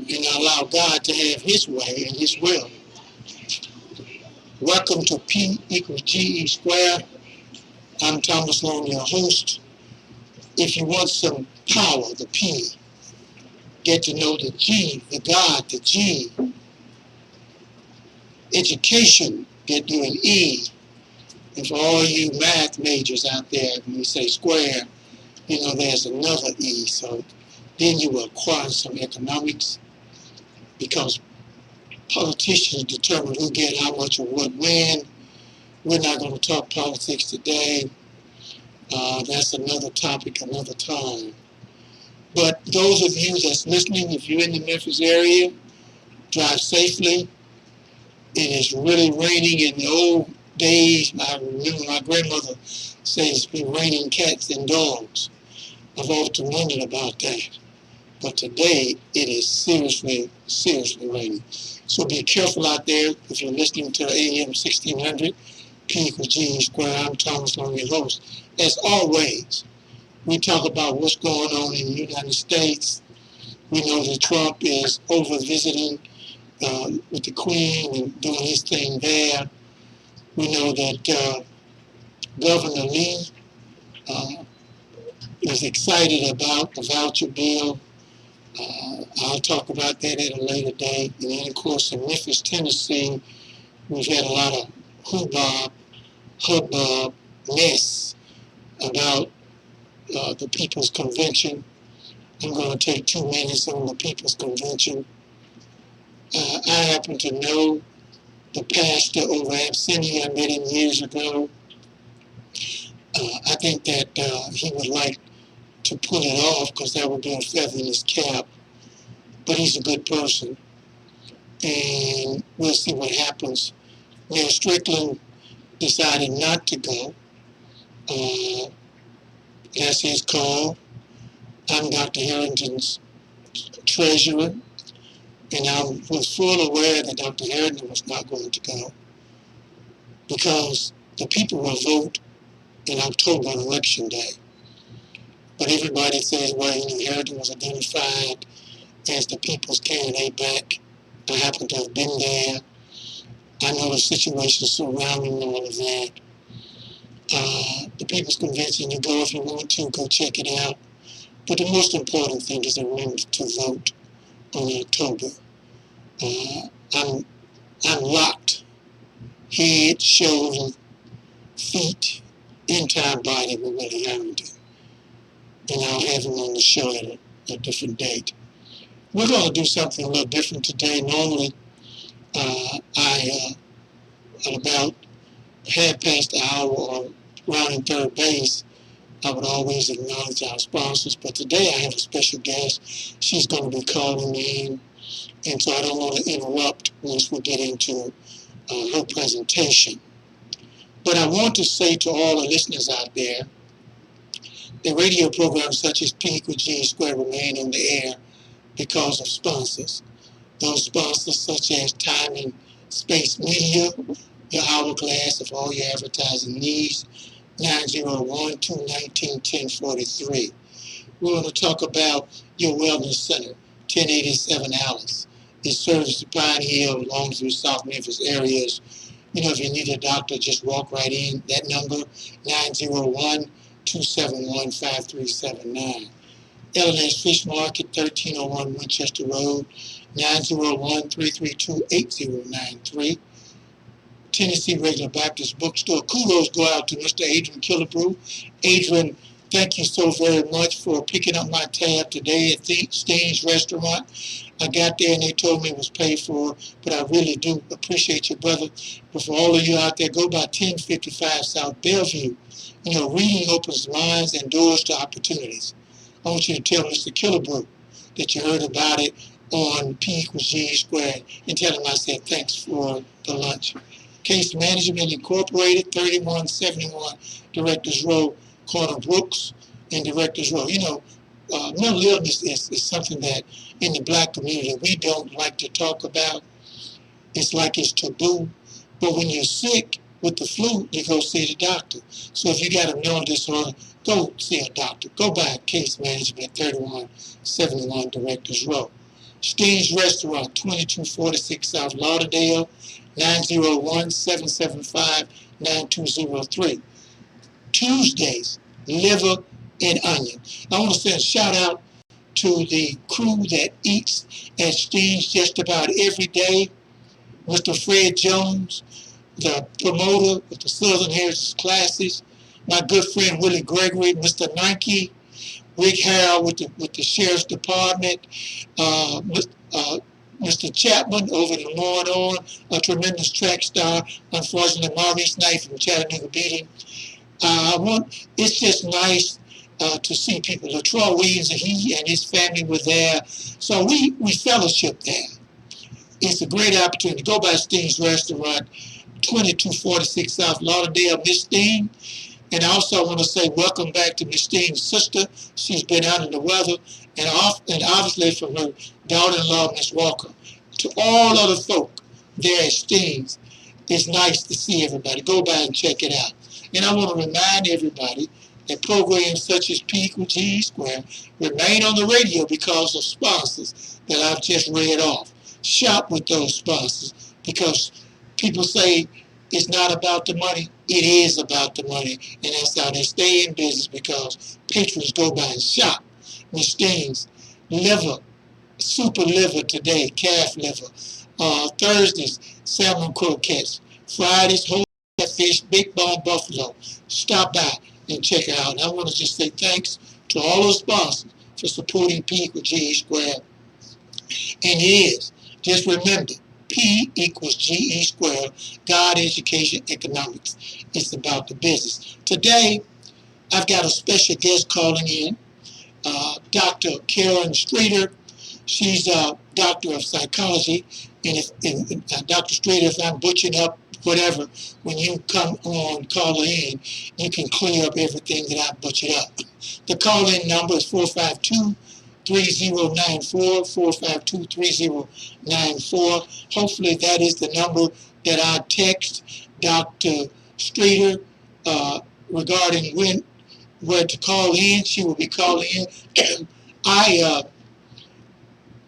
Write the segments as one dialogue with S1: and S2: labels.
S1: and allow God to have his way and his will. Welcome to P equals GE squared. I'm Thomas Long, your host. If you want some power, the P, get to know the G, the God, the G. Education, get you an E. And for all you math majors out there, when you say square, you know there's another E. So then you will acquire some economics, because politicians determine who get how much or what when. We're not going to talk politics today. That's another topic, another time. But those of you that's listening, if you're in the Memphis area, drive safely. It is really raining. In the old days, I remember my grandmother said it's been raining cats and dogs. I've often wondered about that. But today, it is seriously, seriously raining. So be careful out there if you're listening to AM 1600, P equals G square. I'm Thomas Long, your host. As always, we talk about what's going on in the United States. We know that Trump is over visiting with the Queen and doing his thing there. We know that Governor Lee is excited about the voucher bill. I'll talk about that at a later date. And then, of course, in Memphis, Tennessee, we've had a lot of hubbub, mess about the People's Convention. I'm going to take 2 minutes on the People's Convention. I happen to know the pastor over Abyssinia. I met him years ago. I think that he would like to pull it off, because that would be a feather in his cap. But he's a good person, and we'll see what happens. Mayor Strickland decided not to go. That's his call. I'm Dr. Harrington's treasurer, and I was fully aware that Dr. Harrington was not going to go, because the people will vote in October on Election Day. But everybody says, well, Harrington was identified as the people's candidate back. I happen to have been there. I know the situation surrounding all of that. The People's Convention, you go if you want to, go check it out. But the most important thing is to remember to vote on October. I'm locked, head, shoulders, feet, entire body with Willie Harrington. And I'll have him on the show at a different date. We're going to do something a little different today. Normally, at about half past the hour or rounding third base, I would always acknowledge our sponsors. But today I have a special guest. She's going to be calling in, and so I don't want to interrupt once we get into her presentation. But I want to say to all the listeners out there, the radio programs such as P equals G squared remain on the air because of sponsors. Those sponsors such as Time and Space Media, your hourglass of all your advertising needs, 901-219-1043. We're going to talk about your wellness center, 1087 Alice. It serves the Pine Hill, Longview, South Memphis areas. You know, if you need a doctor, just walk right in. That number, 901-271-5379. El-Amin Fish Market, 1301 Winchester Road, 901-332-8093. Tennessee Regular Baptist Bookstore. Kudos go out to Mr. Adrian Killebrew. Adrian, thank you so very much for picking up my tab today at Steen's Restaurant. I got there and they told me it was paid for, but I really do appreciate you, brother. But for all of you out there, go by 1055 South Bellevue. You know, reading opens minds and doors to opportunities. I want you to tell Mr. Killebrew that you heard about it on P equals G squared, and tell him I said thanks for the lunch. Case Management Incorporated, 3171 Directors Row, corner Brooks and Directors Row. You know, mental illness is something that in the black community we don't like to talk about. It's like it's taboo. But when you're sick with the flu, you go see the doctor. So if you got a mental disorder, go see a doctor. Go by Case Management, 3171 Directors Row. Steve's Restaurant, 2246 South Lauderdale, 901-775-9203. Tuesdays, liver and onion. I want to send a shout out to the crew that eats at Steve's just about every day. Mr. Fred Jones, the promoter of the Southern Heritage Classes, my good friend Willie Gregory, Mr. Nike, Rick Harrell with the Sheriff's Department, uh, Mr. Chapman over in Lemoyne, a tremendous track star. Unfortunately, Maurice Knight from Chattanooga beat him. It's just nice to see people. LaTroy Williams, he and his family were there. So we fellowship there. It's a great opportunity. Go by Steen's Restaurant, 2246 South Lauderdale. Miss Steen. And I also want to say welcome back to Miss Steen's sister. She's been out in the weather. And obviously from her daughter-in-law, Miss Walker. To all other folk there at Steen's, it's nice to see everybody. Go by and check it out. And I want to remind everybody that programs such as P equals GE squared remain on the radio because of sponsors that I've just read off. Shop with those sponsors because people say it's not about the money. It is about the money. And that's how they stay in business because patrons go by and shop. Miss Steen's liver, super liver today, calf liver. Thursdays, salmon croquettes. Fridays, whole fish, big bone buffalo. Stop by and check it out. And I want to just say thanks to all those sponsors for supporting P equals GE squared. And it is. Just remember, P equals GE squared, God, Education, Economics. It's about the business. Today, I've got a special guest calling in, Dr. Karen Streeter. She's a doctor of psychology. And if Dr. Streeter, if I'm butchering up whatever, when you come on, call in, you can clear up everything that I butchered up. The call-in number is 452-3094, 452-3094. Hopefully that is the number that I text Dr. Streeter regarding where to call in. She will be calling in.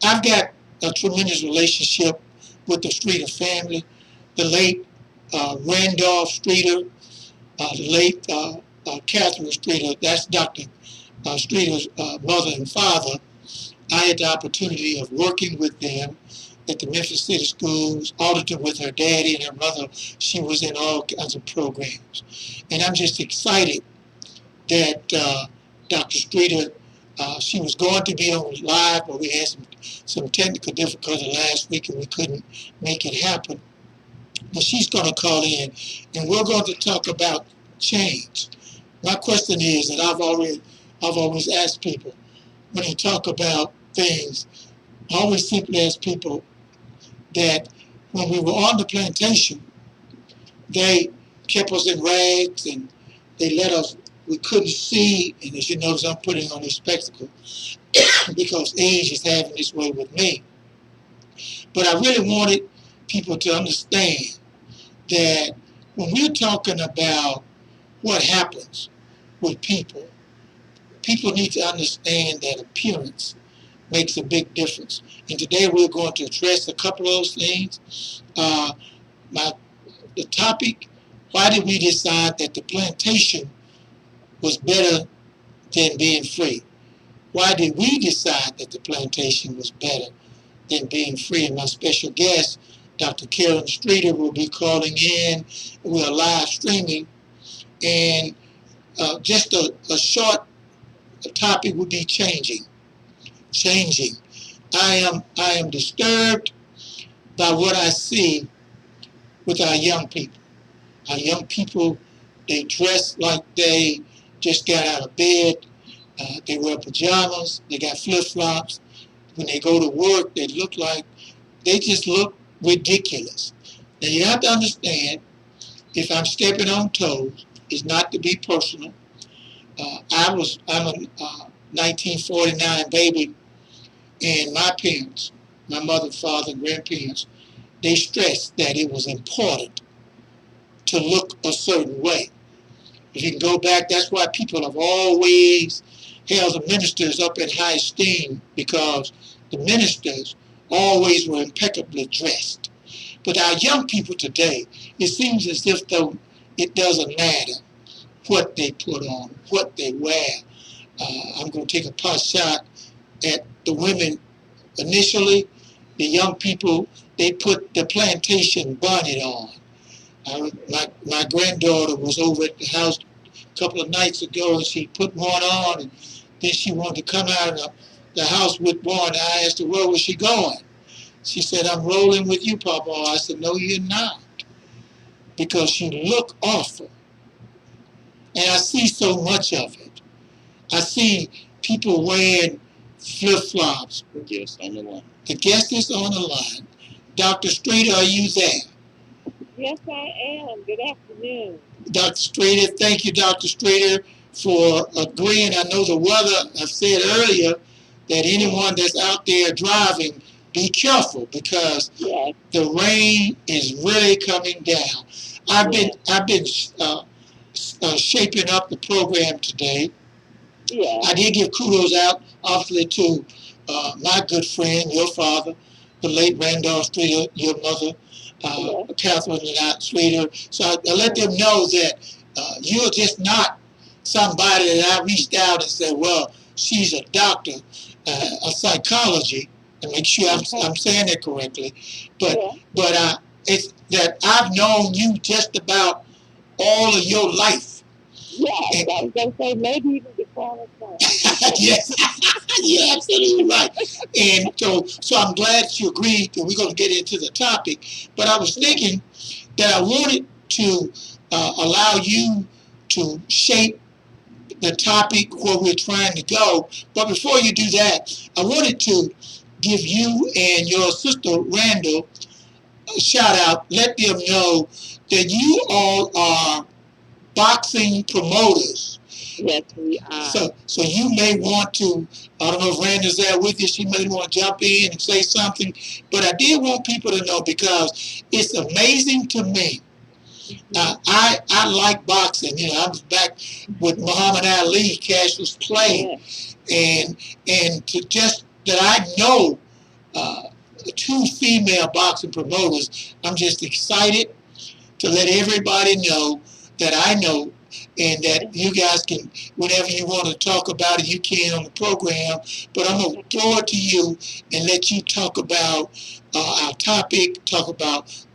S1: I've got a tremendous relationship with the Streeter family. The late Randolph Streeter, the late Catherine Streeter, that's Dr. Streeter's mother and father. I had the opportunity of working with them at the Memphis City Schools, auditing with her daddy and her mother. She was in all kinds of programs. And I'm just excited that Dr. Streeter, she was going to be on live, but we had some technical difficulty last week and we couldn't make it happen. But she's going to call in, and we're going to talk about change. My question is that I've always asked people when you talk about things. I always simply ask people that when we were on the plantation, they kept us in rags and they let us. We couldn't see, and as you notice, I'm putting on these spectacles because age is having its way with me. But I really wanted people to understand that when we're talking about what happens with people, people need to understand that appearance makes a big difference. And today we're going to address a couple of those things. The topic, why did we decide that the plantation was better than being free? Why did we decide that the plantation was better than being free? And my special guest, Dr. Karen Streeter, will be calling in. We are live streaming. And just a short topic would be changing. I am disturbed by what I see with our young people. Our young people, they dress like they just got out of bed. They wear pajamas. They got flip-flops. When they go to work, they just look ridiculous. Now you have to understand, if I'm stepping on toes, it's not to be personal. I'm a 1949 baby, and my parents, my mother, father, and grandparents, they stressed that it was important to look a certain way. If you can go back, that's why people have always held the ministers up in high esteem, because the ministers always were impeccably dressed. But our young people today, it seems as if though it doesn't matter what they put on, what they wear. I'm going to take a pot shot at the women initially. The young people, they put the plantation bonnet on. My granddaughter was over at the house a couple of nights ago, and she put one on, and then she wanted to come out of the house with one. I asked her, where was she going? She said, I'm rolling with you, Papa. I said, no, you're not, because she looked awful. And I see so much of it. I see people wearing flip-flops. The guest on the line. The guest is on the line. Dr. Streeter, are you there?
S2: Yes, I am. Good afternoon.
S1: Dr. Streeter, thank you, Dr. Streeter, for agreeing. I know the weather, I said earlier that anyone that's out there driving, be careful because the rain is really coming down. I've been shaping up the program today. I did give kudos out, obviously, to my good friend, your father, the late Randolph Streeter, your mother, Catherine and I, Streeter. So I let them know that you're just not somebody that I reached out and said, well, she's a doctor of psychology, and make sure I'm saying that correctly. But it's that I've known you just about all of your life.
S2: Yes, I was going to say maybe even before I was born.
S1: Yes, you're absolutely right. And so I'm glad you agreed that we're going to get into the topic. But I was thinking that I wanted to allow you to shape the topic where we're trying to go. But before you do that, I wanted to give you and your sister Randall a shout out. Let them know that you all are boxing promoters.
S2: Yes, we are.
S1: So you may want to, I don't know if Randall's there with you, she may want to jump in and say something, but I did want people to know because it's amazing to me. I like boxing. You know, I was back with Muhammad Ali, Cassius Clay, and to just that I know two female boxing promoters, I'm just excited to let everybody know that I know, and that you guys can, whenever you want to talk about it, you can on the program. But I'm going to throw it to you and let you talk about our topic, talk about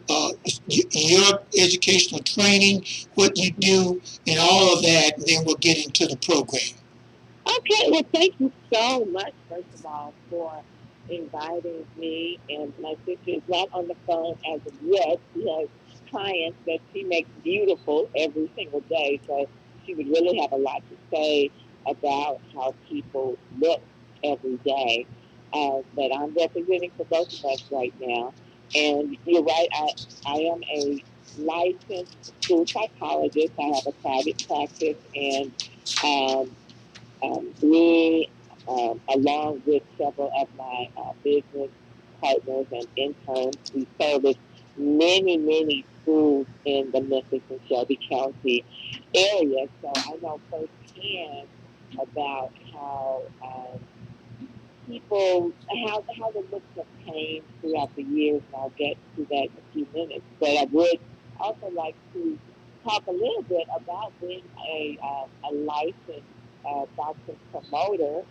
S1: your educational training, what you do, and all of that, and then we'll get into the program.
S2: Okay, well, thank you so much, first of all, for inviting me. And my sister is not on the phone as of yet. She has clients that she makes beautiful every single day. So she would really have a lot to say about how people look every day. But I'm representing for both of us right now. And you're right, I am a licensed school psychologist. I have a private practice, and um, me, along with several of my business partners and interns, we service many, many schools in the Memphis and Shelby County area. So I know firsthand about how people, how the looks have changed throughout the years, and I'll get to that in a few minutes. But I would also like to talk a little bit about being a licensed boxing promoter,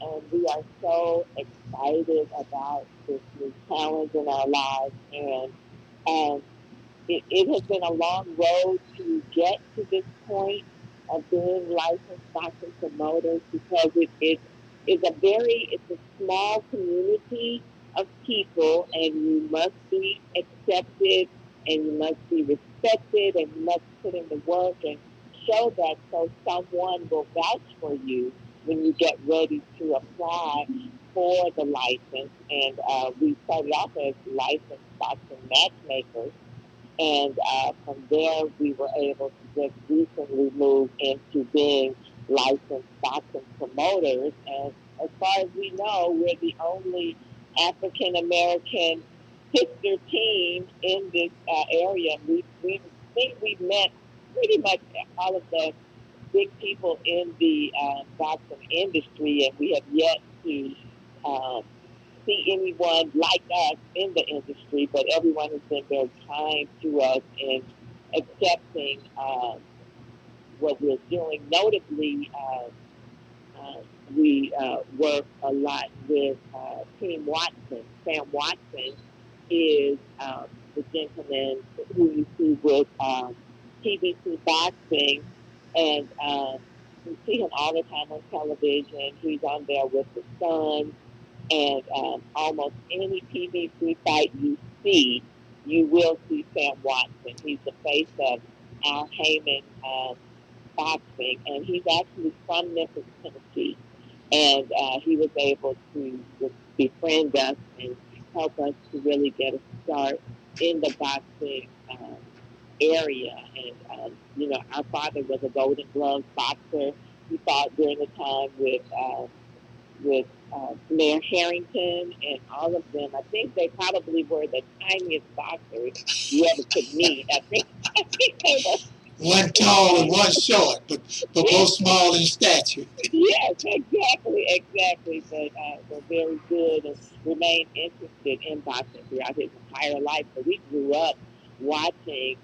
S2: and we are so excited about this new challenge in our lives. And um, it has been a long road to get to this point of being licensed boxing promoters, because it's a small community of people, and you must be accepted, and you must be respected, and you must put in the work and show that, so someone will vouch for you when you get ready to apply for the license. And we started off as licensed boxing matchmakers, and from there, we were able to just recently move into being licensed boxing promoters. And as far as we know, we're the only African American sister team in this area. We think we've met pretty much all of the big people in the boxing industry, and we have yet to um, see anyone like us in the industry, but everyone has been very kind to us in accepting what we're doing. Notably, uh, we work a lot with Team Watson. Sam Watson is the gentleman who you see with PBC Boxing, and you see him all the time on television. He's on there with the Sun, and almost any PBC fight you see, you will see Sam Watson. He's the face of Al Heyman boxing, and he's actually from Memphis, Tennessee. And he was able to befriend us and help us to really get a start in the boxing area. And, our father was a Golden Glove boxer. He fought during the time with Mayor Harrington and all of them. I think they probably were the tiniest boxers you ever could meet. I think they were
S1: one tall and one short, but both small in stature.
S2: Yes, exactly. But were very good and remained interested in boxing throughout his entire life. So we grew up watching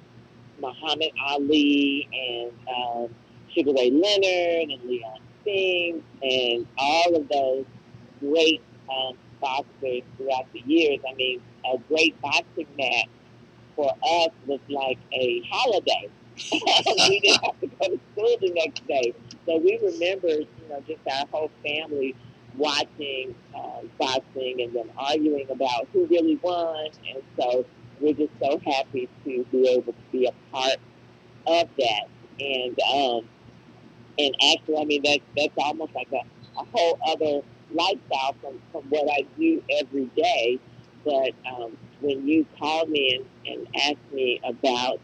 S2: Muhammad Ali and Sugar Ray Leonard and Leon Spinks and all of those great boxers throughout the years. I mean, a great boxing match for us was like a holiday. We didn't have to go to school the next day. So we remember, just our whole family watching boxing and then arguing about who really won. And so we're just so happy to be able to be a part of that. And actually, I mean, that's almost like a whole other lifestyle from what I do every day. But when you called me and asked me about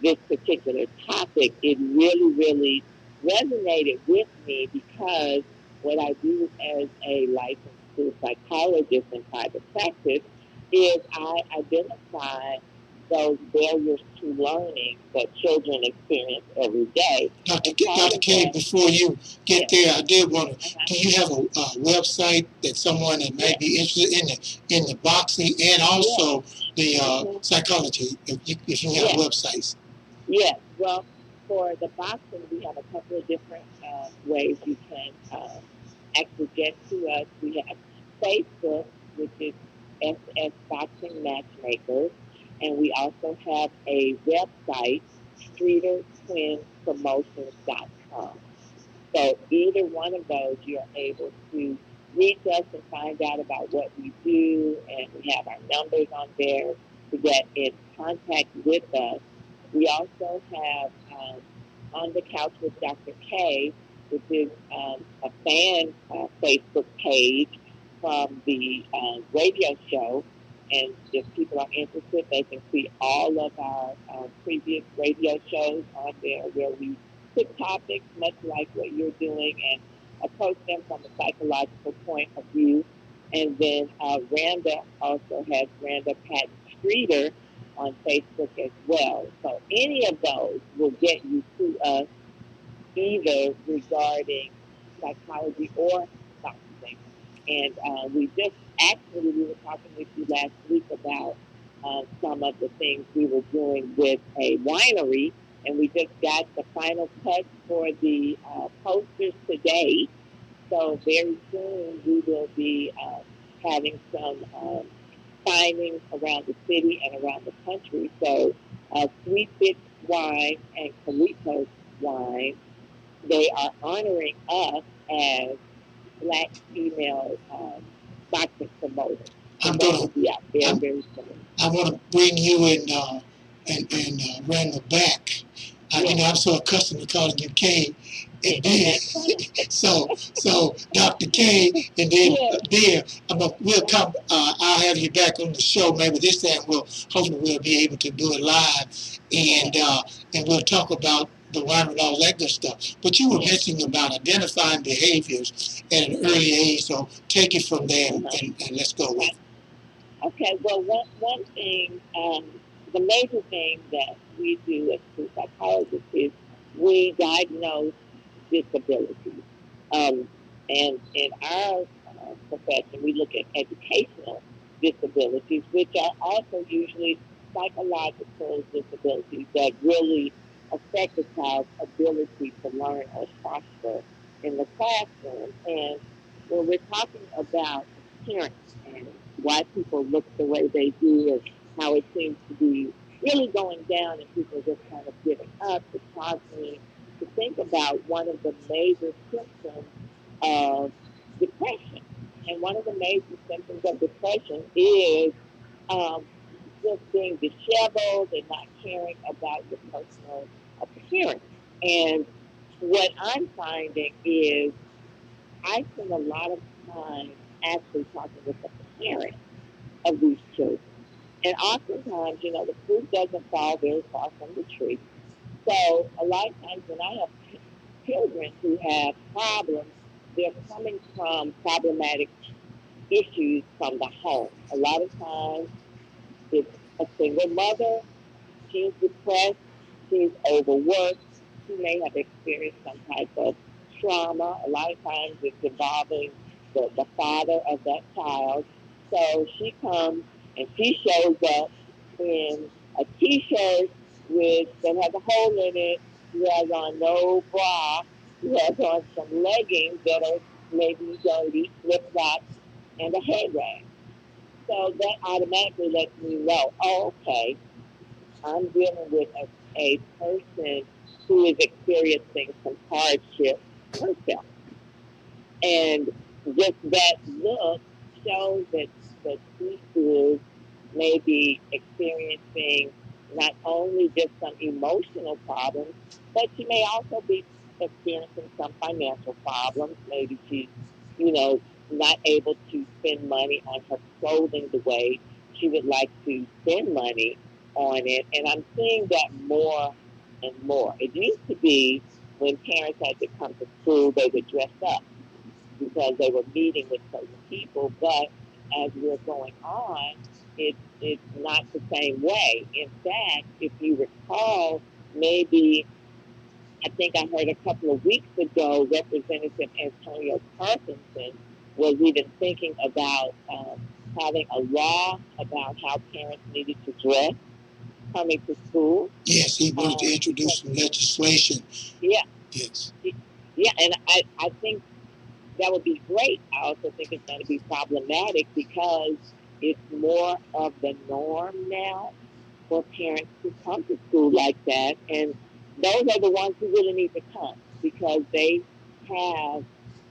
S2: this particular topic, it really resonated with me because what I do as a licensed school psychologist in private practice is I identify those barriers to learning that children experience every day.
S1: Dr. K, before you get there, I did want to. Do you have a website that someone that may be interested in the boxing and also the psychology? If you have websites.
S2: Yes. Well, for the boxing, we have a couple of different ways you can actually get to us. We have Facebook, which is SS Boxing Matchmakers, and we also have a website, StreeterTwinsPromotions.com. So either one of those, you're able to reach us and find out about what we do, and we have our numbers on there to get in contact with us. We also have On the Couch with Dr. K, which is a fan Facebook page from the radio show. And if people are interested, they can see all of our previous radio shows on there where we pick topics much like what you're doing and approach them from a psychological point of view. And then Randa also has Randa Patton Streeter on Facebook as well. So any of those will get you to us either regarding psychology or boxing. And we were talking with you last week about some of the things we were doing with a winery, and we just got the final touch for the posters today. So very soon we will be having some signings around the city and around the country. So Sweet Bitch Wine and Calitos Wine, they are honoring us as Black female boxing promoters.
S1: I'm gonna
S2: be out there very soon.
S1: I want to bring you and Randall back. I'm so accustomed to calling you K and then so Dr. K and then there. We'll come. I'll have you back on the show. Maybe this time we'll be able to do it live and we'll talk about the wine and all that good stuff. But you were mentioning about identifying behaviors at an early age. So take it from there and let's go with it.
S2: Okay, well, one thing, the major thing that we do as school psychologists is we diagnose disabilities. And in our profession, we look at educational disabilities, which are also usually psychological disabilities that really affect a child's ability to learn or prosper in the classroom. And when we're talking about parents and why people look the way they do and how it seems to be really going down and people just kind of giving up, it caused me to think about one of the major symptoms of depression. And one of the major symptoms of depression is um, just being disheveled and not caring about your personal appearance. And what I'm finding is I spend a lot of time actually talking with the parents of these children. And oftentimes, the fruit doesn't fall very far from the tree. So a lot of times when I have children who have problems, they're coming from problematic issues from the home. A lot of times it's a single mother, she's depressed, she's overworked, she may have experienced some type of trauma. A lot of times it's involving the father of that child. So she comes and she shows up in a t-shirt with that has a hole in it. She has on no bra. She has on some leggings that are maybe dirty, flip flops, and a head rag. So that automatically lets me know, oh, okay, I'm dealing with a person who is experiencing some hardship herself. And just that look shows that she is maybe experiencing not only just some emotional problems, but she may also be experiencing some financial problems. Maybe she's, you know, not able to spend money on her clothing the way she would like to spend money on it. And I'm seeing that more and more. It used to be when parents had to come to school, they would dress up because they were meeting with certain people. But as we're going on, it's not the same way. In fact, if you recall, maybe I think I heard a couple of weeks ago, Representative Antonio Parkinson was even thinking about having a law about how parents needed to dress coming to school.
S1: Yes, he wanted to introduce some legislation.
S2: Yeah.
S1: Yes.
S2: Yeah, and I think that would be great. I also think it's going to be problematic because it's more of the norm now for parents to come to school like that. And those are the ones who really need to come because they have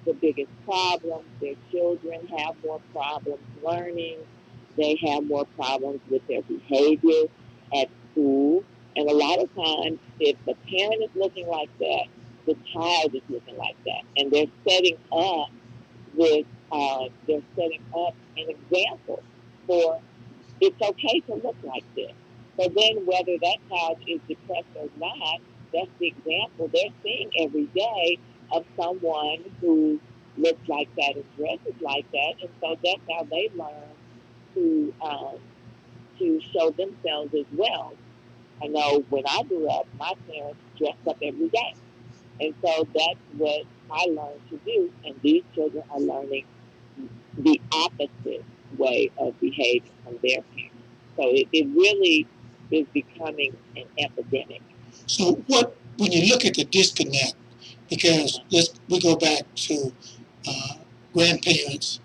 S2: the biggest problems. Their children have more problems learning. They have more problems with their behavior at school. And a lot of times, if the parent is looking like that, the child is looking like that. And with they're setting up an example for it's okay to look like this. So then whether that child is depressed or not, that's the example they're seeing every day of someone who looks like that and dresses like that. And so that's how they learn to show themselves as well. I know when I grew up, my parents dressed up every day. And so that's what I learned to do. And these children are learning the opposite way of behaving from their parents. So it really is becoming an epidemic.
S1: So when you look at the disconnect, because we go back to uh, grandparents,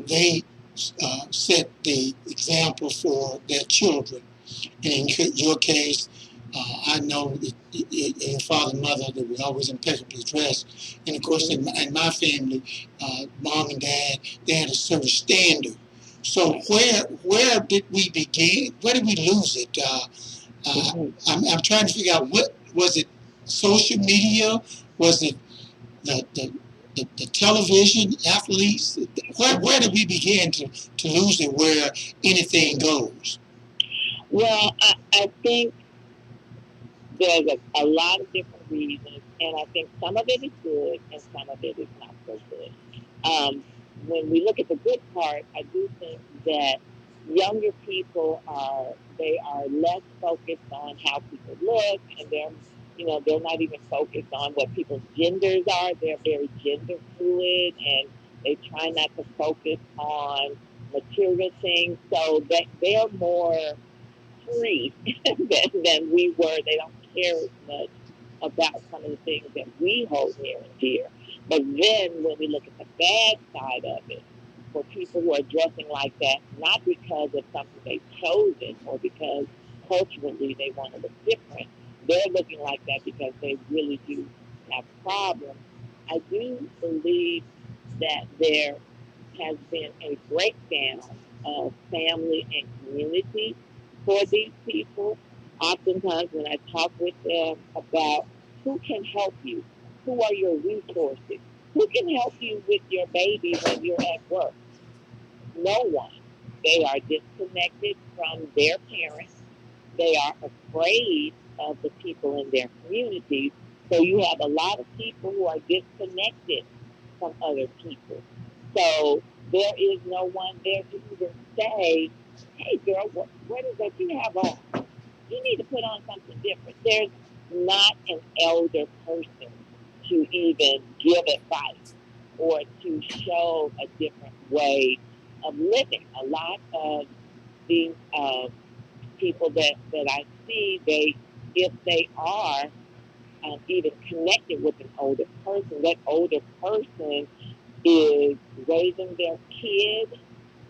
S1: they set the example for their children. And in your case, I know that your father and mother, they were always impeccably dressed. And of course, in my family, mom and dad, they had a certain standard. So where did we begin? Where did we lose it? I'm trying to figure out what was it. Social media? Was it the the television athletes? Where did we begin to lose it? Where anything goes?
S2: Well, I think there's a lot of different reasons, and I think some of it is good and some of it is not so good. When we look at the good part, I do think that younger people are less focused on how people look, and they're not even focused on what people's genders are. They're very gender fluid, and They try not to focus on material things, so that they're more free than we were. They don't care as much about some of the things that we hold near and dear. But then when we look at the bad side of it, for people who are dressing like that, not because of something they've chosen or because culturally they want to look different, they're looking like that because they really do have problems. I do believe that there has been a breakdown of family and community for these people. Oftentimes, when I talk with them about who can help you, who are your resources, who can help you with your baby when you're at work, no one. They are disconnected from their parents. They are afraid of the people in their communities. So you have a lot of people who are disconnected from other people. So there is no one there to even say, hey girl, what is that you have on? You need to put on something different. There's not an elder person to even give advice or to show a different way of living. A lot of these people that I see, they if they are even connected with an older person, that older person is raising their kid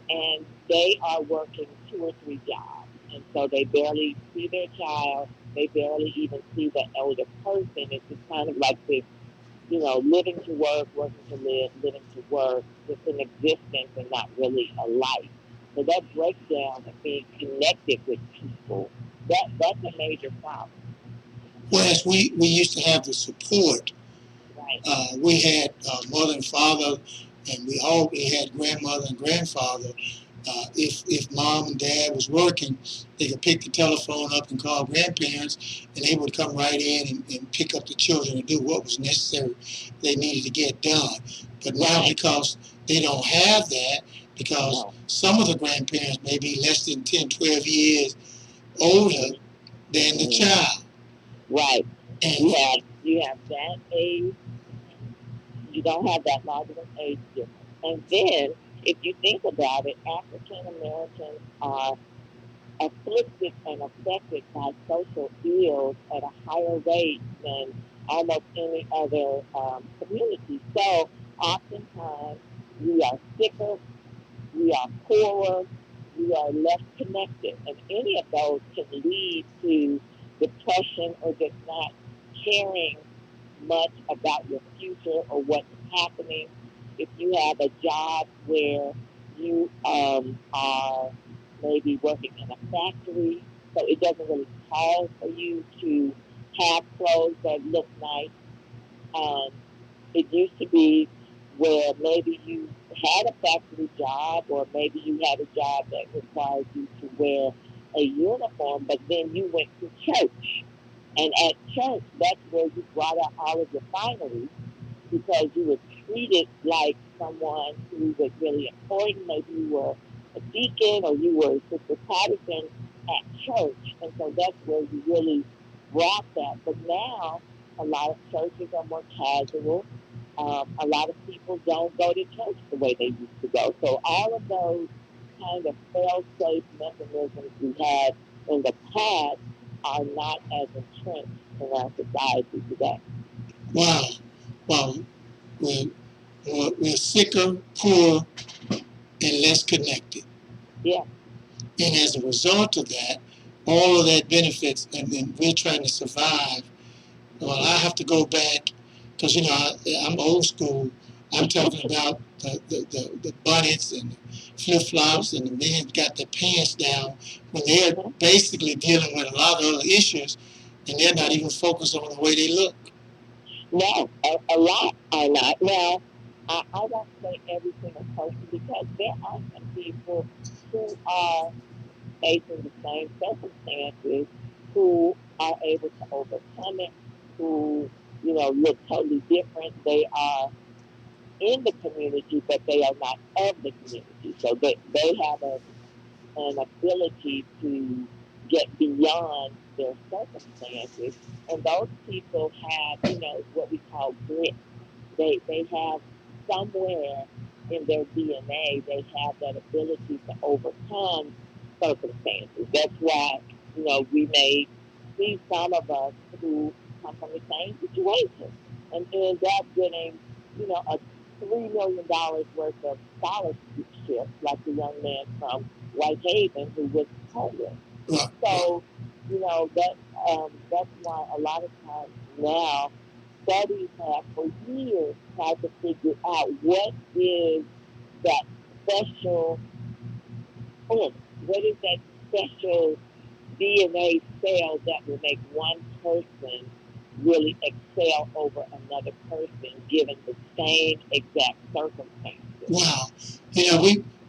S2: and they are working 2 or 3 jobs. And so they barely see their child. They barely even see the elder person. It's just kind of like this, living to work, working to live, living to work, just an existence and not really a life. So that breakdown of being connected with people, that's a major problem.
S1: Whereas we used to have the support.
S2: Right.
S1: We had mother and father, and we had grandmother and grandfather. If mom and dad was working, they could pick the telephone up and call grandparents, and they would come right in and pick up the children and do what was necessary they needed to get done. But now, because they don't have that, because some of the grandparents may be less than 10, 12 years older than the child.
S2: Right.
S1: And
S2: You have that age. You don't have that large of an age difference. And then, if you think about it, African Americans are afflicted and affected by social ills at a higher rate than almost any other community. So, oftentimes, we are sicker, we are poorer, we are less connected, and any of those can lead to depression or just not caring much about your future or what's happening. If you have a job where you are maybe working in a factory, so it doesn't really call for you to have clothes that look nice. Um, it used to be where maybe you had a factory job or maybe you had a job that required you to wear a uniform, but then you went to church. And at church, that's where you brought out all of your finery because you were treated like someone who was really important. Maybe you were a deacon or you were Sister Patterson at church. And so that's where you really brought that. But now, a lot of churches are more casual. A lot of people don't go to church the way they used to go. So all of those kind of fail-safe mechanisms we had in the past are not as entrenched in our society today.
S1: wow, wow, we're, we're sicker, poorer, and less connected.
S2: Yeah.
S1: And as a result of that, all of that benefits, and we're trying to survive. Well, I have to go back because I'm old school. I'm talking about the bonnets and the flip flops, and the men got their pants down when they're basically dealing with a lot of other issues, and they're not even focused on the way they look.
S2: No, a lot are not. Now, I won't say every single person because there are some people who are facing the same circumstances who are able to overcome it, who, look totally different. They are in the community, but they are not of the community. So they have an ability to get beyond their circumstances. And those people have, what we call grit. They have somewhere in their DNA, they have that ability to overcome circumstances. That's why, we may see some of us who come from the same situation and end up getting, a $3 million worth of scholarship, like the young man from Whitehaven who was homeless. So, that's why a lot of times now studies have for years tried to figure out what is that special oomph, what is that special DNA cell that will make one person really excel over another person given the same exact circumstances.
S1: Wow.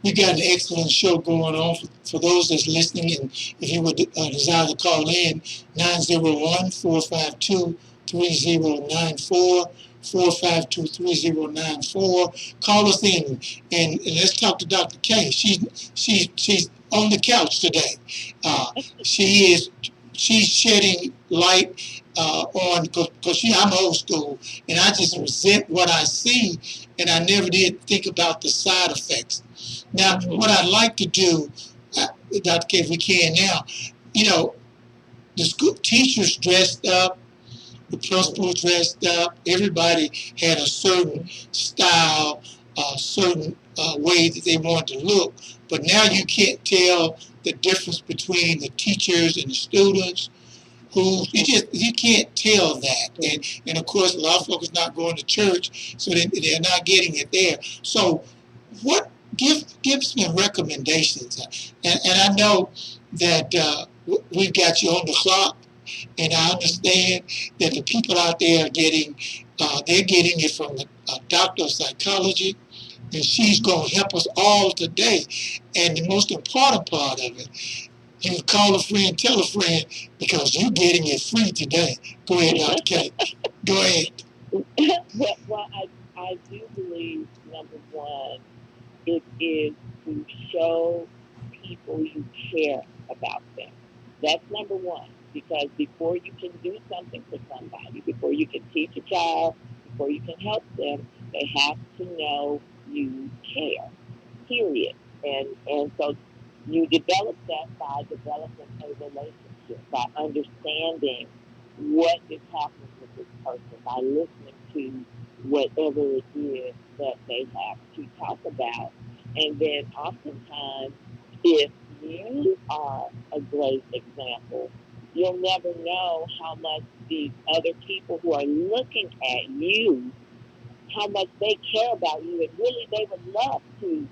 S1: We got an excellent show going on for those that's listening. And if you would desire to call in, 901-452-3094, 452-3094. Call us in and let's talk to Dr. K. She's on the couch today. She is she's shedding light on because I'm old school and I just resent what I see and I never did think about the side effects. Now, what I'd like to do, Dr. K, if we can now, the school teachers dressed up, the principals dressed up, everybody had a certain style, a certain way that they wanted to look. But now you can't tell the difference between the teachers and the students who you can't tell that, and of course a lot of folks not going to church, so they're not getting it there. So, what give some recommendations, and I know that we've got you on the clock, and I understand that the people out there are getting they're getting it from a doctor of psychology, and she's going to help us all today. And the most important part of it, you call a friend, tell a friend, because you're getting it free today. Go ahead, Dr. K. Go ahead.
S2: Well, I do believe, number one, it is to show people you care about them. That's number one. Because before you can do something for somebody, before you can teach a child, before you can help them, they have to know you care. Period. And so you develop that by developing a relationship, by understanding what is happening with this person, by listening to whatever it is that they have to talk about. And then oftentimes, if you are a great example, you'll never know how much these other people who are looking at you, how much they care about you, and really they would love to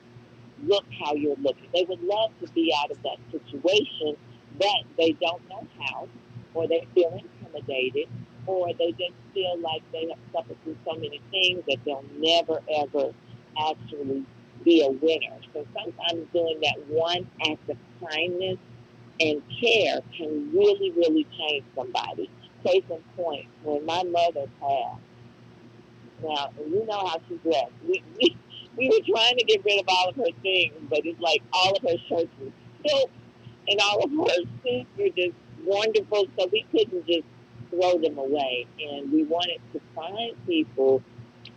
S2: look how you're looking. They would love to be out of that situation, but they don't know how, or they feel intimidated, or they just feel like they have suffered through so many things that they'll never ever actually be a winner. So sometimes doing that one act of kindness and care can really, really change somebody. Case in point, when my mother passed, now, and you know how she dressed. We were trying to get rid of all of her things, but it's like all of her shirts were silk and all of her suits were just wonderful, so we couldn't just throw them away. And we wanted to find people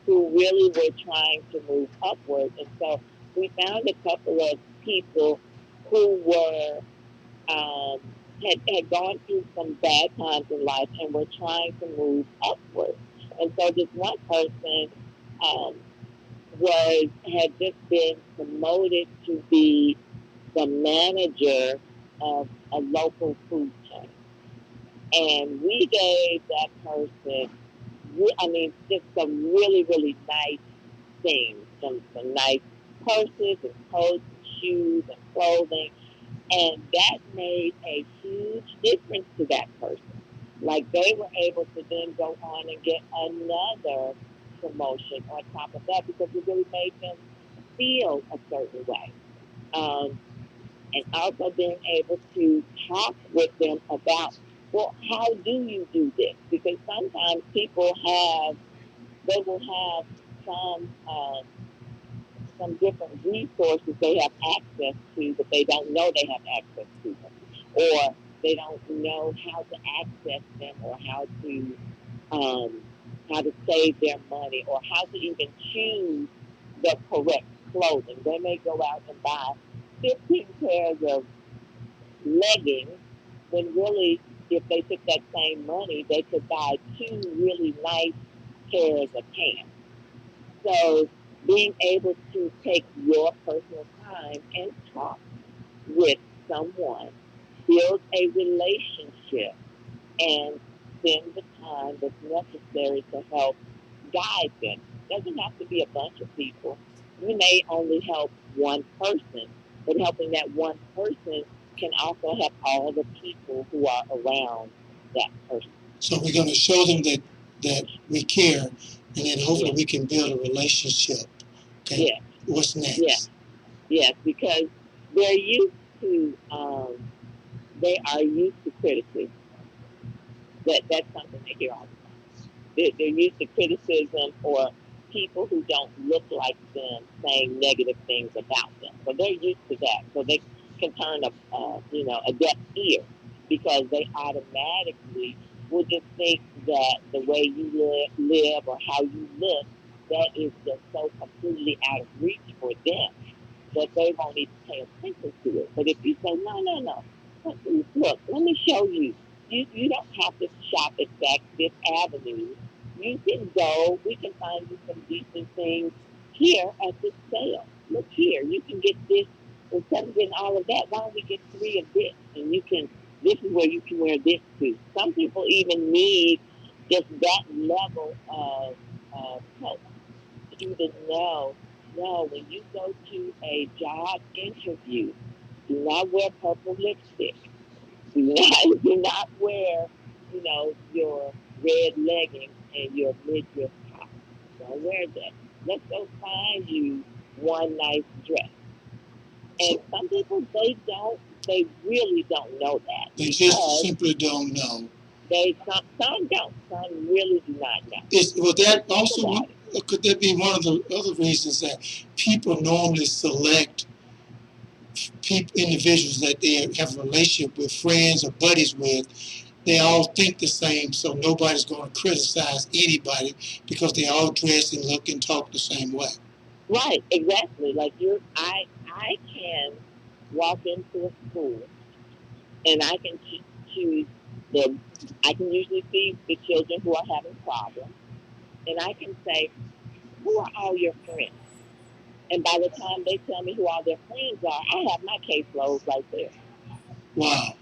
S2: who really were trying to move upward. And so we found a couple of people who were um, had gone through some bad times in life and were trying to move upward. And so this one person um, had just been promoted to be the manager of a local food chain. And we gave that person, just some really, really nice things, some nice purses and coats and shoes and clothing. And that made a huge difference to that person. Like they were able to then go on and get another promotion on top of that because it really made them feel a certain way. Um, and also being able to talk with them about, well, how do you do this? Because sometimes they will have some different resources they have access to, but they don't know they have access to them, or they don't know how to access them, or um, how to save their money, or how to even choose the correct clothing. They may go out and buy 15 pairs of leggings when really, if they took that same money, they could buy two really nice pairs of pants. So being able to take your personal time and talk with someone, build a relationship, and spend the time that's necessary to help guide them. Doesn't have to be a bunch of people. You may only help one person, but helping that one person can also help all the people who are around that person.
S1: So we're going to show them that we care, and then hopefully we can build a relationship. Okay.
S2: Yes.
S1: What's next?
S2: Yes, because they're used to they are used to criticism. That's something they hear all the time. They're used to criticism or people who don't look like them saying negative things about them. So they're used to that. So they can turn a deaf ear because they automatically will just think that the way you live or how you look, that is just so completely out of reach for them that they won't even pay attention to it. But if you say, no, look, let me show you. You don't have to shop at Fifth Avenue. You can go, we can find you some decent things here at this sale. Look here, you can get this, instead of getting all of that, why don't we get 3 of this? And this is where you can wear this too. Some people even need just that level of help to even know, no, when you go to a job interview, do not wear purple lipstick. Do not wear, your red leggings and your midriff top. Don't wear that. Let's go find you one nice dress. And some people, they really don't know that.
S1: They just simply don't know.
S2: Some don't. Some really do not know.
S1: That also, could that be one of the other reasons that people normally select individuals that they have a relationship with, friends or buddies with? They all think the same, so nobody's going to criticize anybody because they all dress and look and talk the same way.
S2: Right, exactly. Like I can walk into a school and I can choose I can usually see the children who are having problems, and I can say, who are all your friends? And by the time they tell me who all their friends are, I have my caseload right there.
S1: Wow.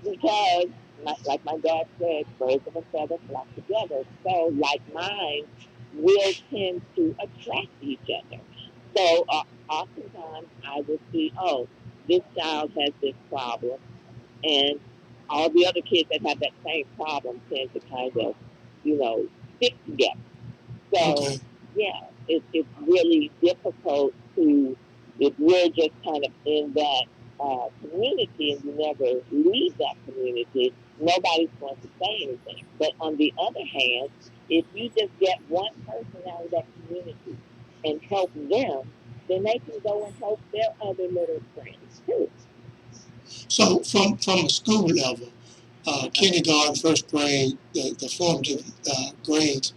S2: Because, like my dad said, birds of a feather flock together. So, like minds will tend to attract each other. So, oftentimes I will see, oh, this child has this problem, and all the other kids that have that same problem tend to kind of, stick together. So, yeah, it's really difficult if we're just kind of in that community and you never leave that community, nobody's going to say anything. But on the other hand, if you just get one person out of that community and help them, then they can go and help their other little friends too.
S1: So from a school level, kindergarten, first grade, the formative grades,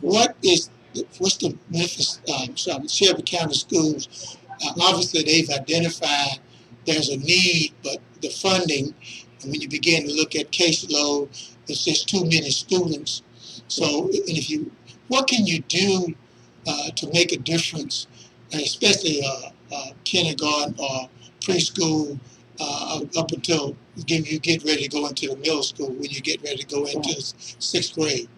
S1: what's the Memphis, Shelby County schools? Obviously, they've identified there's a need, but the funding, and when you begin to look at caseload, it's just too many students. So, and what can you do to make a difference, especially kindergarten or preschool, up until you get ready to go into the middle school, when you get ready to go into 6th grade?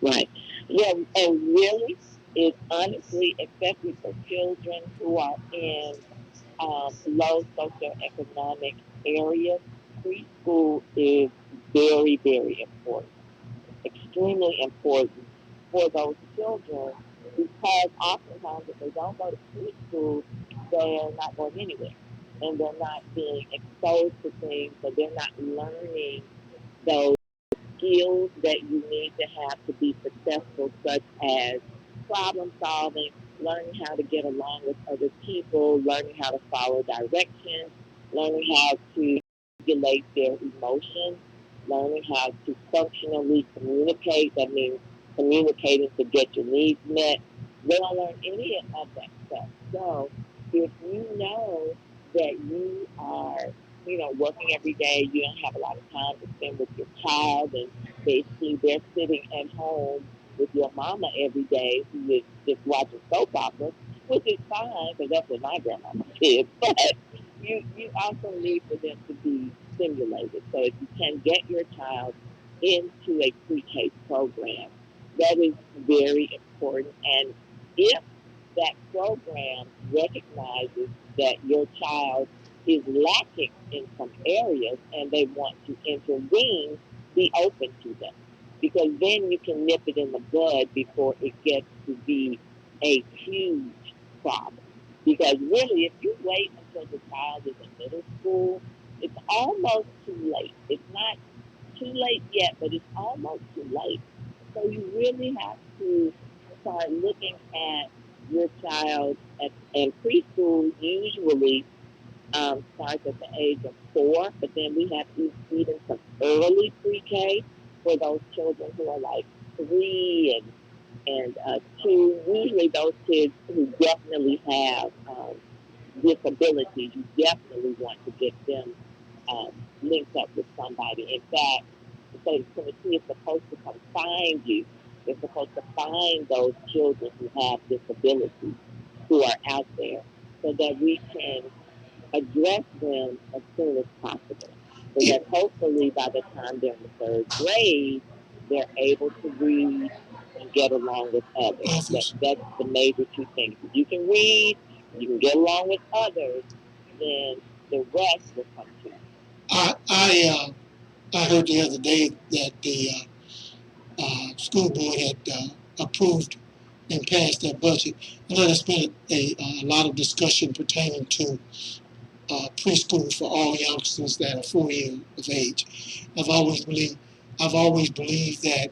S2: Right. Yeah, and really, it's honestly, especially for children who are in low socioeconomic areas, preschool is very, very important, extremely important for those children because oftentimes if they don't go to preschool, they're not going anywhere. And they're not being exposed to things, so they're not learning those skills that you need to have to be successful, such as problem solving, learning how to get along with other people, learning how to follow directions, learning how to regulate their emotions, learning how to functionally communicate. That means communicating to get your needs met. They don't learn any of that stuff So if you know that you are, working every day, you don't have a lot of time to spend with your child, and basically they're sitting at home with your mama every day who is just watching soap operas, which is fine because that's what my grandmama did. But you also need for them to be stimulated. So if you can get your child into a pre-K program, that is very important. And if that program recognizes that your child is lacking in some areas and they want to intervene, be open to them. Because then you can nip it in the bud before it gets to be a huge problem. Because really, if you wait until the child is in middle school, it's almost too late. It's not too late yet, but it's almost too late. So you really have to start looking at your child and preschool usually starts at the age of 4, but then we have even some early pre-K for those children who are like 3 and 2. Usually those kids who definitely have disabilities, you definitely want to get them um, linked up with somebody. In fact, the state of Tennessee is supposed to come find you. They're supposed to find those children who have disabilities who are out there so that we can address them as soon as possible. So
S1: It,
S2: that hopefully by the time they're in the third grade, they're able to read and get along with others.
S1: others.
S2: That's the major two things. If you can read, you can get along with others, then the rest will come to you.
S1: I heard the other day that the school board had approved and passed that budget. I know there's been a lot of discussion pertaining to preschool for all youngsters that are 4 years of age. I've always believed, I've always believed that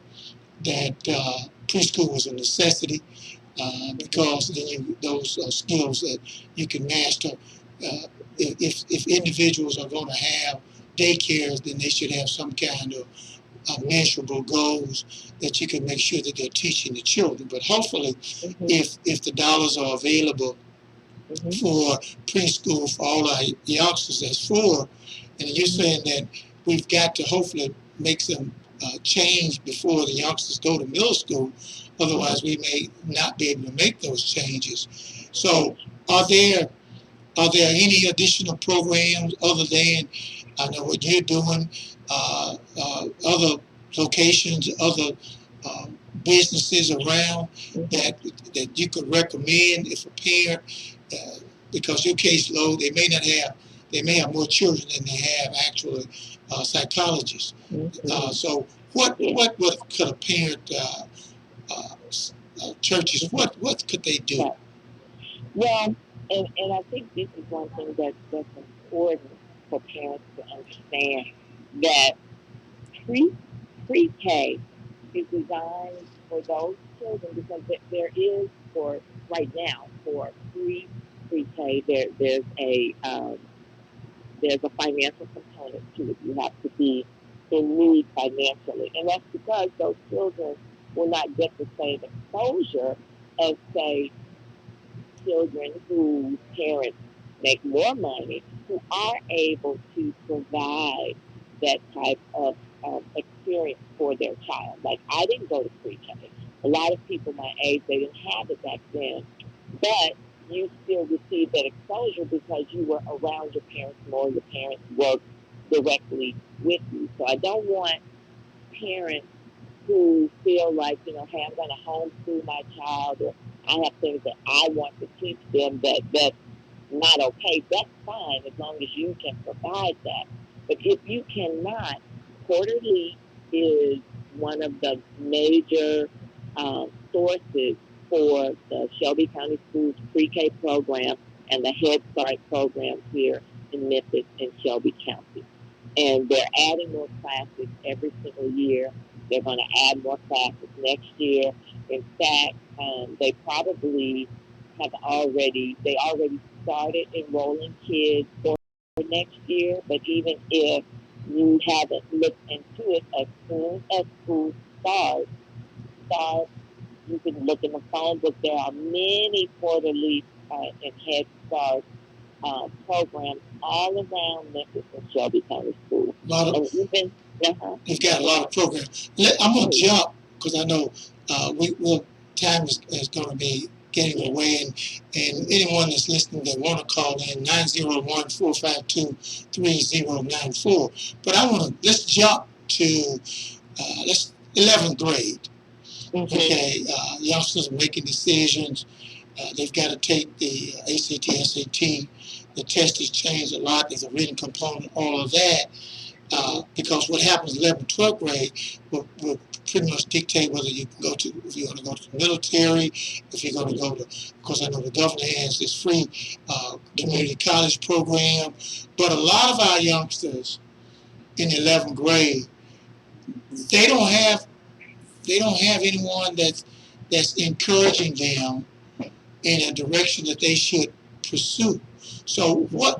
S1: preschool was a necessity because then those skills that you can master. If individuals are going to have daycares, then they should have some kind of measurable goals that you can make sure that they're teaching the children. But hopefully,
S2: Mm-hmm.
S1: if the dollars are available
S2: Mm-hmm.
S1: for preschool for all our youngsters, that's 4, and you're saying that we've got to hopefully make some change before the youngsters go to middle school. Otherwise, we may not be able to make those changes. So, are there are there any additional programs other than I know what you're doing, other locations, other uh, businesses around that that you could recommend if a parent, uh, because your caseload, they may have more children than they have actually psychologists.
S2: Mm-hmm.
S1: So
S2: Yeah.
S1: what could a parent uh, churches what could they do?
S2: But, well, and I think this is one thing that's important for parents to understand that pre pre-K is designed for those children because there is for right now for pre-K there's a financial component to it. You have to be in need financially, and that's because those children will not get the same exposure as say children whose parents make more money who are able to provide that type of experience for their child. Like I didn't go to pre-K. A lot of people my age, they didn't have it back then. But you still received that exposure because you were around your parents more. Your parents worked directly with you. So I don't want parents who feel like, hey, I'm going to homeschool my child or I have things that I want to teach them that's not okay. That's fine as long as you can provide that. But if you cannot, quarterly is one of the major sources for the Shelby County Schools pre-K program and the Head Start programs here in Memphis and Shelby County. And they're adding more classes every single year. They're going to add more classes next year. In fact, they already started enrolling kids for next year. But even if you haven't looked into it, as soon as school starts, you can look in the phone book. There are many quarterly and Head Start programs all around Memphis and Shelby County School. And even,
S1: you've got a lot of programs. I'm going to jump because I know time is going to be getting away, and anyone that's listening that want to call in 901-452-3094. But let's jump to let's 11th grade. Okay, youngsters are making decisions. They've got to take the ACT, SAT. The test has changed a lot. There's a reading component, all of that. Because what happens in 11th, 12th grade will pretty much dictate whether you can if you're going to go to the military, if you're going to go to, because I know the governor has this free community college program. But a lot of our youngsters in 11th grade, they don't have anyone that's encouraging them in a direction that they should pursue. So what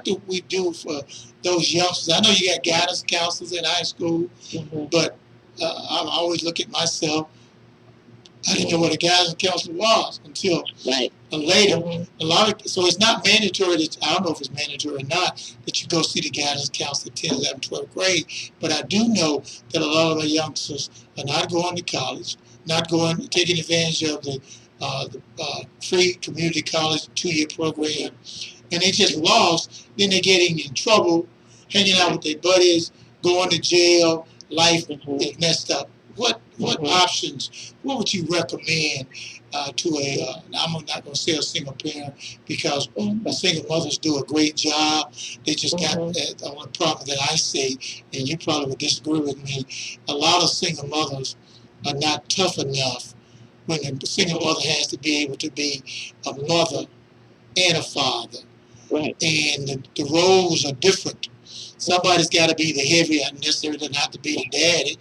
S1: do we do for those youngsters? I know you got guidance counselors in high school, but I always look at myself. I didn't know what a guidance counselor was until later. So it's not mandatory that, I don't know if it's mandatory or not, that you go see the guidance counselor 10, 11, 12th grade. But I do know that a lot of our youngsters are not going to college, taking advantage of the free community college 2-year program, and they just lost. Then they're getting in trouble, hanging out with their buddies, going to jail. Life is messed up. What options? What would you recommend to I'm not going to say a single parent, because single mothers do a great job. They just got the only problem that I see, and you probably would disagree with me. A lot of single mothers are not tough enough when a single mother has to be able to be a mother and a father.
S2: Right.
S1: And the roles are different. Somebody's got to be the heavy, not necessarily doesn't have to be the daddy,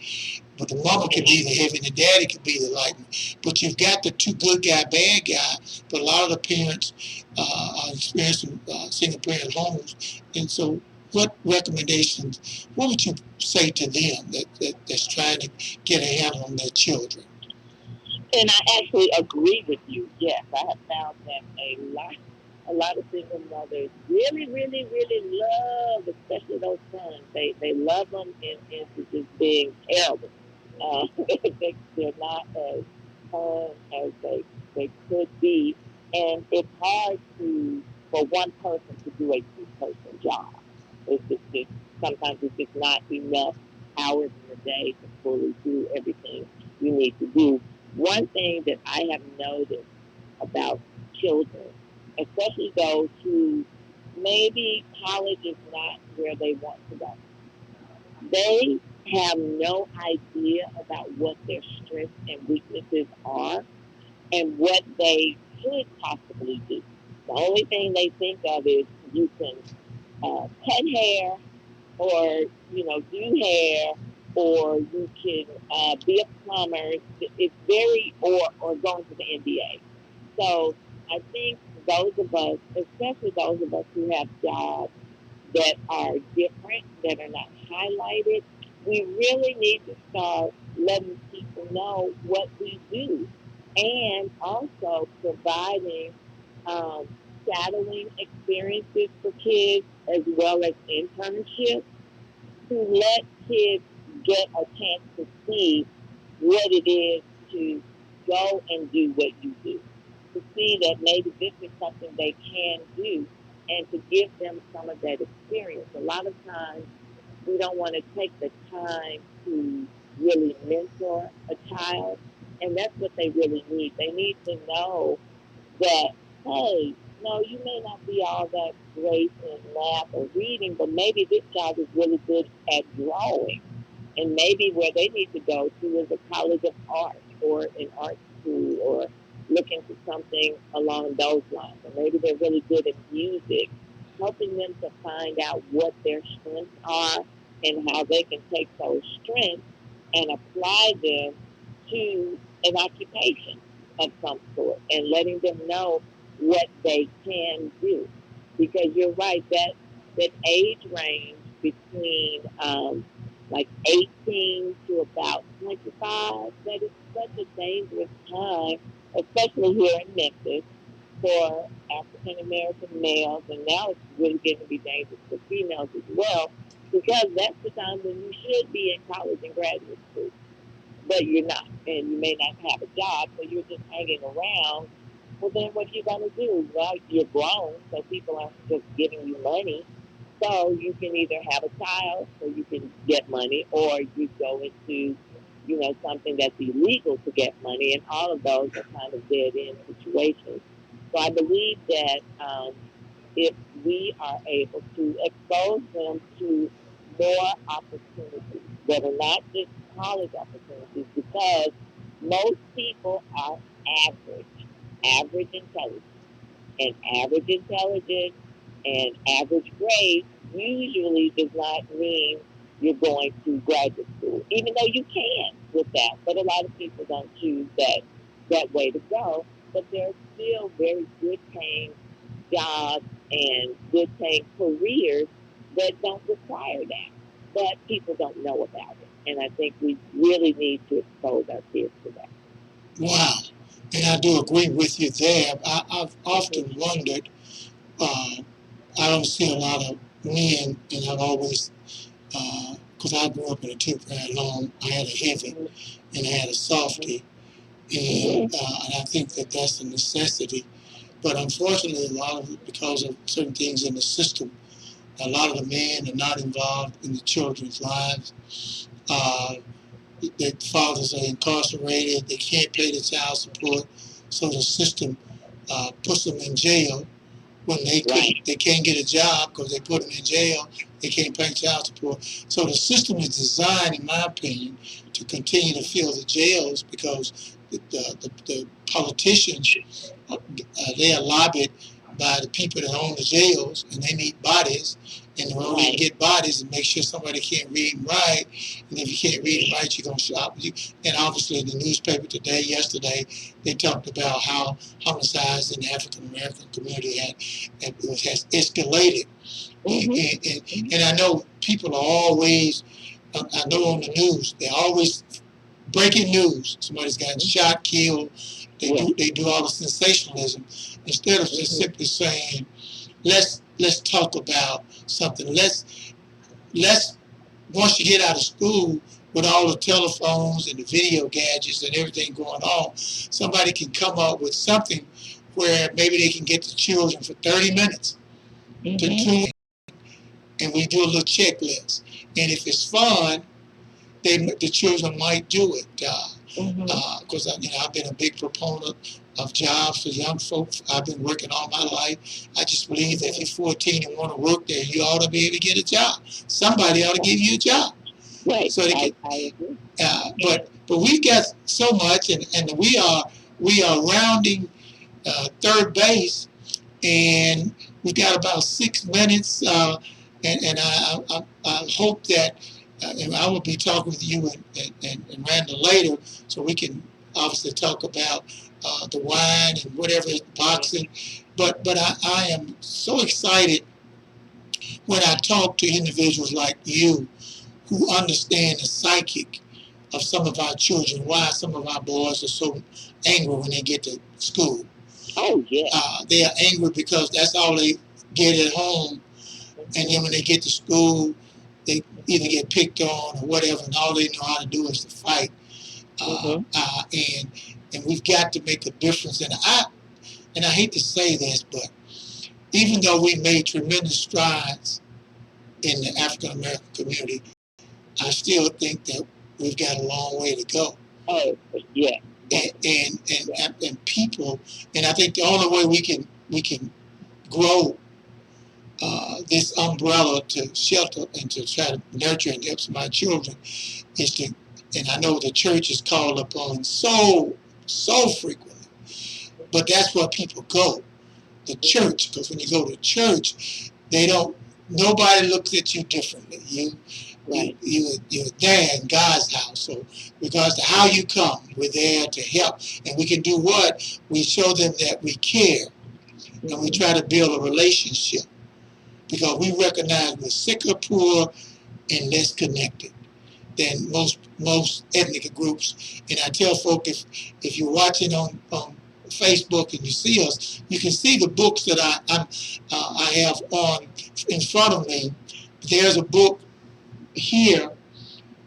S1: but the mama can be the heavy and the daddy can be the light. But you've got the two good guy, bad guy. But a lot of the parents are experiencing single parent homes. And so what recommendations, what would you say to them that's trying to get a handle on their children?
S2: And I actually agree with you. Yes, I have found that a lot of single mothers really, really, really love, especially those sons. They love them into just being terrible. They're not as fun as they could be, and it's hard for one person to do a two-person job. It's sometimes it's just not enough hours in the day to fully do everything you need to do. One thing that I have noticed about children, especially those who maybe college is not where they want to go, they have no idea about what their strengths and weaknesses are and what they could possibly do. The only thing they think of is you can cut hair, or do hair, or you can be a plumber. It's very or going to the NBA. So I think those of us, especially those of us who have jobs that are different, that are not highlighted, we really need to start letting people know what we do, and also providing um, shadowing experiences for kids as well as internships to let kids get a chance to see what it is to go and do what you do, to see that maybe this is something they can do, and to give them some of that experience. A lot of times we don't want to take the time to really mentor a child, and that's what they really need. They need to know that, hey, no, you may not be all that great in math or reading, but maybe this child is really good at drawing. And maybe where they need to go to is a college of art or an art school, or look into something along those lines. Or maybe they're really good at music, helping them to find out what their strengths are and how they can take those strengths and apply them to an occupation of some sort, and letting them know what they can do. Because you're right, that age range between like 18 to about 25, that is such a dangerous time, especially here in Memphis, for African American males, and now it's really getting to be dangerous for females as well, because that's the time when you should be in college and graduate school, but you're not, and you may not have a job, so you're just hanging around. Well, then what are you going to do? Well, you're grown, so people aren't just giving you money. So you can either have a child so you can get money, or you go into, something that's illegal to get money, and all of those are kind of dead end situations. So I believe that if we are able to expose them to more opportunities that are not just college opportunities, because most people are average, average intelligence, and average intelligence and average grade usually does not mean you're going to graduate school, even though you can with that. But a lot of people don't choose that way to go. But there are still very good paying jobs and good paying careers that don't require that. But people don't know about it. And I think we really need to expose our kids to that.
S1: Wow. And I do agree with you there. I've often wondered, I don't see a lot of men, and I've always, because I grew up in a two-parent home, I had a heavy and I had a softie, and I think that that's a necessity. But unfortunately, a lot of it, because of certain things in the system, a lot of the men are not involved in the children's lives. Uh, their fathers are incarcerated, they can't pay the child support, so the system puts them in jail when they can't get a job because they put them in jail. They can't pay child support. So the system is designed, in my opinion, to continue to fill the jails because the politicians, they are lobbied by the people that own the jails, and they need bodies. And the only way to get bodies is make sure somebody can't read and write. And if you can't read and write, you're going to stop you. And obviously, in the newspaper yesterday, they talked about how homicides in the African American community has escalated. And I know people are always, I know on the news, they're always breaking news. Somebody's gotten shot, killed. They do all the sensationalism instead of just simply saying, let's talk about something. Let's once you get out of school with all the telephones and the video gadgets and everything going on, somebody can come up with something where maybe they can get the children for 30 minutes to tune, and we do a little checklist. And if it's fun, the children might do it. Because I've been a big proponent of jobs for young folks. I've been working all my life. I just believe that if you're 14 and want to work there, you ought to be able to get a job. Somebody ought to give you a job.
S2: Right.
S1: So
S2: I agree.
S1: But we've got so much, and we are rounding third base, and we got about 6 minutes, and I hope that. And I will be talking with you and Randall later, so we can obviously talk about the wine and whatever, boxing. But I am so excited when I talk to individuals like you who understand the psychic of some of our children, why some of our boys are so angry when they get to school.
S2: Oh, yeah.
S1: They are angry because that's all they get at home, and then when they get to school, they either get picked on or whatever, and all they know how to do is to fight. And we've got to make a difference. And I hate to say this, but even though we made tremendous strides in the African American community, I still think that we've got a long way to go.
S2: Oh, yeah.
S1: And people, and I think the only way we can grow this umbrella to shelter and to try to nurture and help my children is to, and I know the church is called upon so frequently, but that's where people go, the church, because when you go to church, nobody looks at you differently. You're there in God's house. So regardless to how you come, we're there to help. And we can do what? We show them that we care, and we try to build a relationship, because we recognize we're sicker, poor, and less connected than most ethnic groups. And I tell folk, if you're watching on Facebook and you see us, you can see the books that I have on in front of me. There's a book here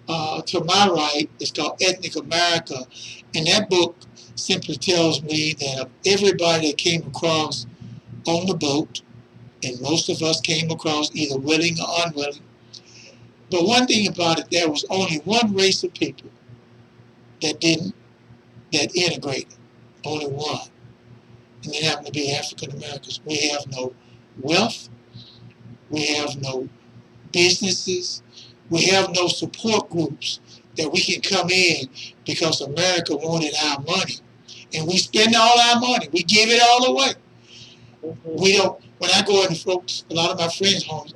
S1: to my right. It's called Ethnic America, and that book simply tells me that of everybody that came across on the boat, and most of us came across either willing or unwilling. But one thing about it, there was only one race of people that didn't, that integrated. Only one. And it happened to be African Americans. We have no wealth. We have no businesses. We have no support groups that we can come in because America wanted our money. And we spend all our money. We give it all away. We don't, when I go into folks, a lot of my friends' homes,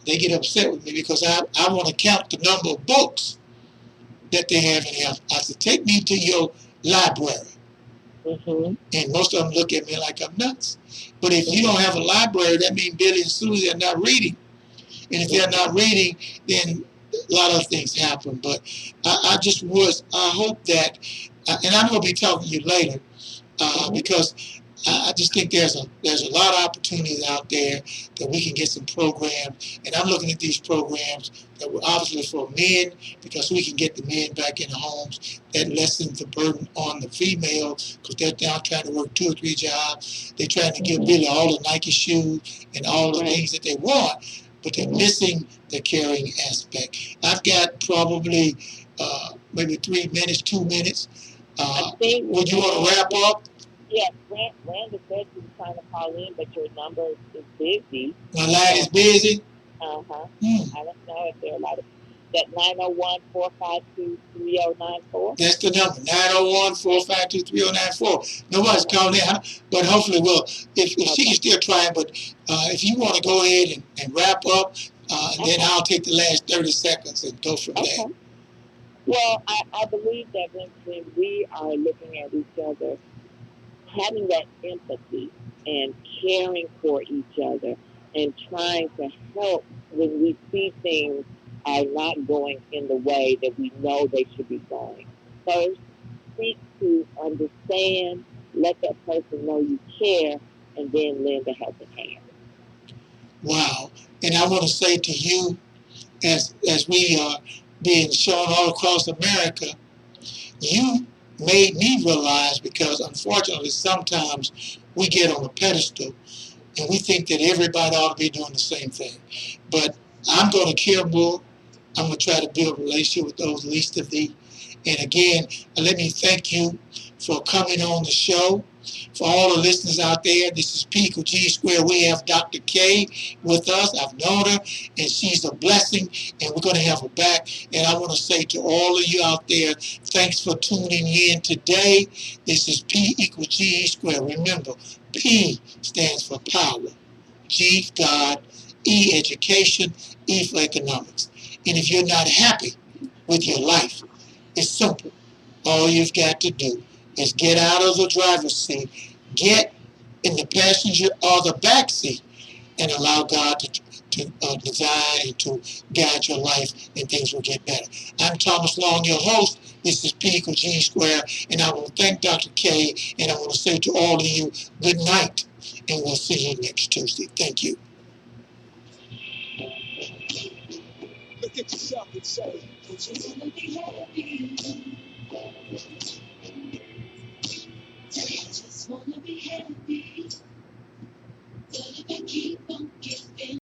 S1: they get upset with me because I want to count the number of books that they have in here. I said, take me to your library. And most of them look at me like I'm nuts. But if you don't have a library, that means Billy and Susie are not reading. And if they're not reading, then a lot of things happen. But I hope that, and I'm going to be talking to you later, because I just think there's a lot of opportunities out there that we can get some programs, and I'm looking at these programs that were obviously for men because we can get the men back in the homes. That lessens the burden on the female because they're now trying to work 2 or 3 jobs. They're trying to give Billy all the Nike shoes and all the things that they want, but they're missing the caring aspect. I've got probably maybe 3 minutes, 2 minutes. Would you want to wrap up?
S2: Yes, Randa said she was trying to call in, but your number is busy.
S1: My line is busy?
S2: Uh-huh. I don't know if there are a lot of... That 901-452-3094?
S1: That's the number, 901-452-3094. Nobody's calling in, but hopefully, well, if she can still try, but if you want to go ahead and wrap up, and then I'll take the last 30 seconds and go from there.
S2: Well, I believe that when we are looking at each other, having that empathy and caring for each other and trying to help when we see things are not going in the way that we know they should be going. First, seek to understand, let that person know you care, and then lend a helping hand.
S1: Wow. And I want to say to you, as we are being shown all across America, you made me realize, because unfortunately sometimes we get on a pedestal and we think that everybody ought to be doing the same thing. But I'm going to care more. I'm going to try to build a relationship with those least of thee. And again, let me thank you for coming on the show. For all the listeners out there, this is P equals G squared. We have Dr. K with us. I've known her, and she's a blessing, and we're going to have her back. And I want to say to all of you out there, thanks for tuning in today. This is P equals G squared. Remember, P stands for power, G, God, E, education, E for economics. And if you're not happy with your life, it's simple. All you've got to do is get out of the driver's seat, get in the passenger or the back seat, and allow God to design and to guide your life, and things will get better. I'm Thomas Long, your host. This is P equals G squared, and I want to thank Dr. K, and I want to say to all of you, good night, and we'll see you next Tuesday. Thank you. Look at yourself and say, I just want to be happy. I just want to be happy.